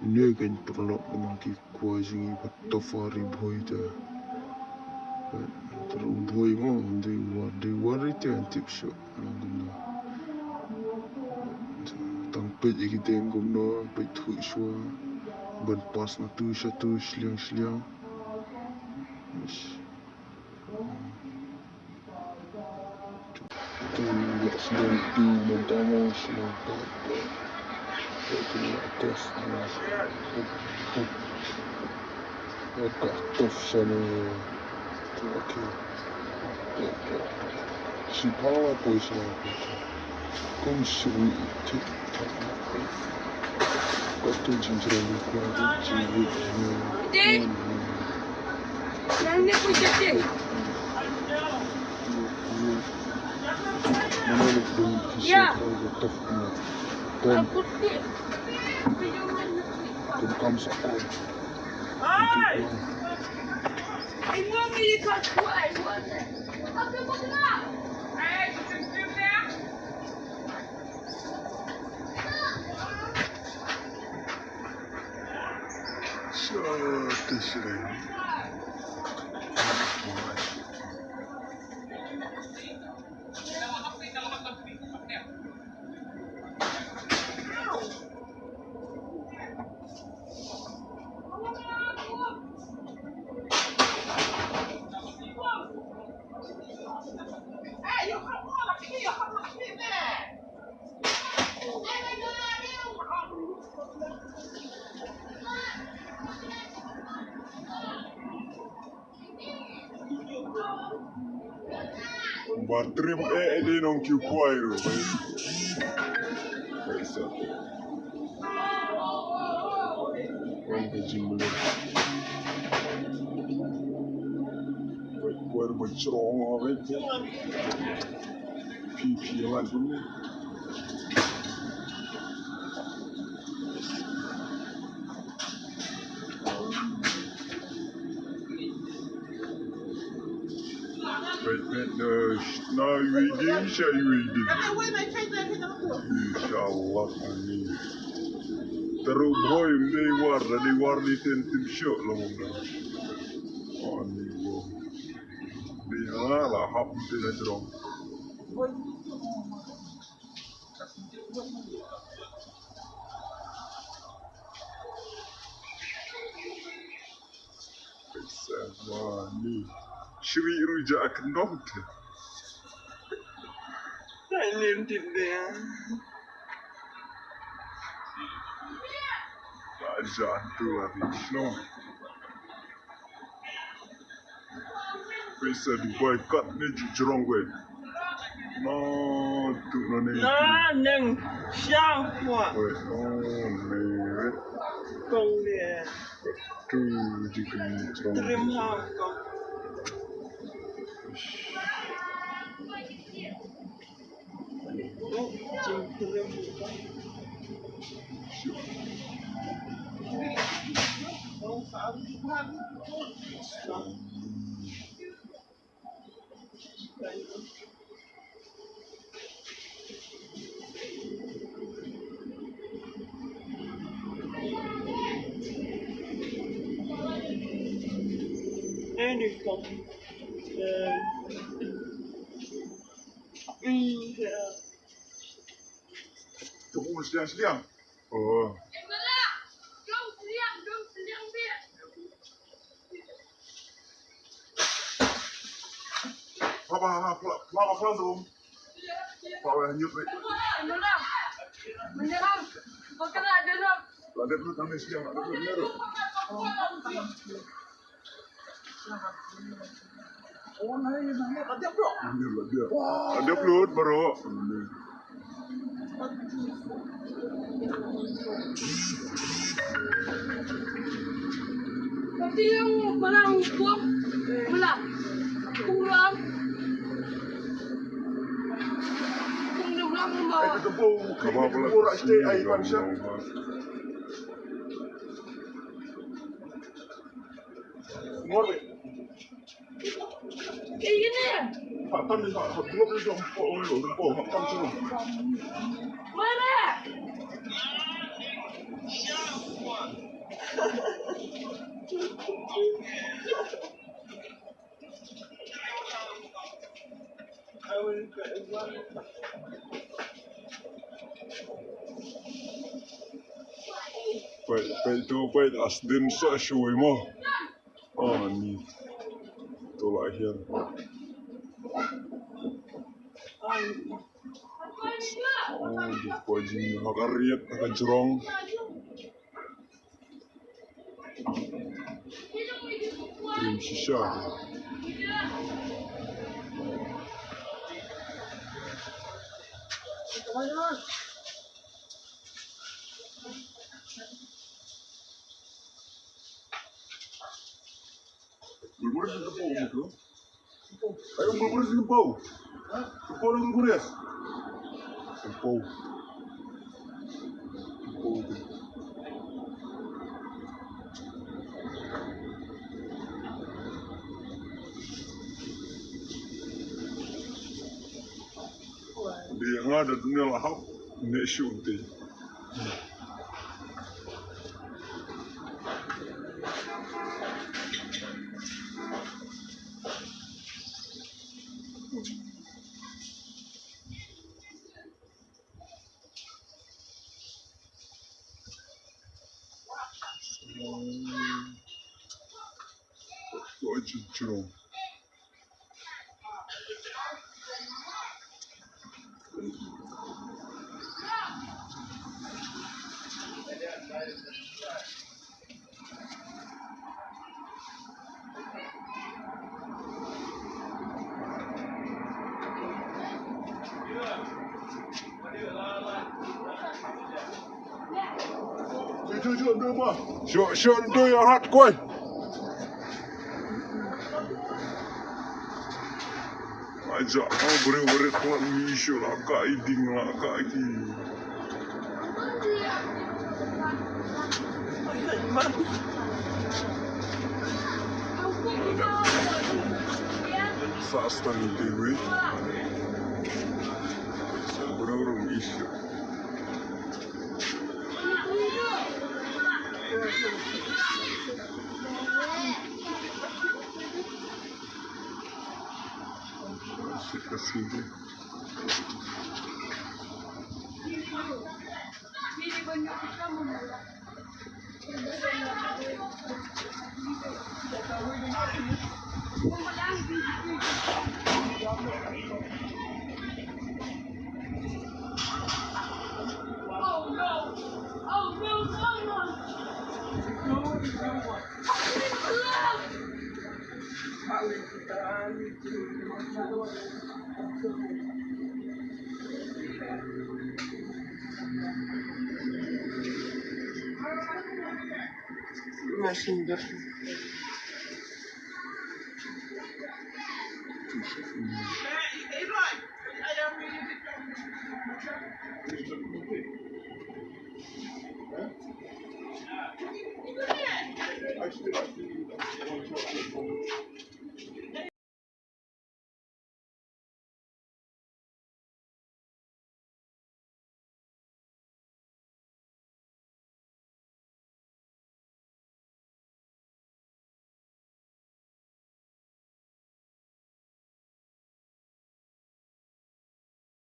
Ini kan terlok dengan kwai sini patafari boy dah. Terus boy mau dia itu antik shot. Tampil kita yang guna, betul shua, berpas satu seliang. Tu sedang tu mentama sedang apa? Itu atas tof sana. Tu okey. Si power boy sana. Kung sui tik tak. Betul jinjran kuat jiwit. Yang ni pun jadi. Mana belum kisah tof ni. Aku ni. Kam sakit. Hai. Ini ni kat kuai buat. Apa buat? Cium dia. Terserah. Batrim di nong kwai ro. Baisa. Orang kecil belum. Kwai bercerong awet. Pipi awak dulu. Now you eating, shall you eating? Inshallah, amin. Terus boy, di war di tentim syok lah mungkin. Amin boy. Di lah, hap di dalam. Ni, syui rujak kendong tu. Ini dia. Ajak tu lah di shnong. Bisa diboycott ni jerong gue. No, tu ni. Nong xiang hua. Meret. Gong dia. Tu jika jerong. Trim hao gong. Oh, jing trim. Oh, saan. Ini kong. Tu seliang. Oh. Apa tu? Apa yang nyup? Menyerang. Bukan ada nak. Ada tu tangan seliang, ada tu ni tu. Oh, ni ada bro. Ada pelut baru. Tapi yang malang tuang, malang, kurang, kurang mah. Itu tu kabar pula. Orang stay air pansah. Ngor. Ini. Tam ni tak belum ni dah tam tu. Mana? Baik asdin sa shui mo. Oh ni. Tolak hian. Oh di pojing hakariat hakajrong. Krim shisha. Berburis di tepung itu. Ayo berburis di tepung. Tepung dan berburis. Tepung. Tepung. Dia ada dunia lahap, nek syuti. Kok jujur. Syok tu yang hot kwai. Ajak kau beri kuat misyo lah kak iding lah kak iki. Sastan dewe. Berurung isyo. Kasih dia. Masih ber.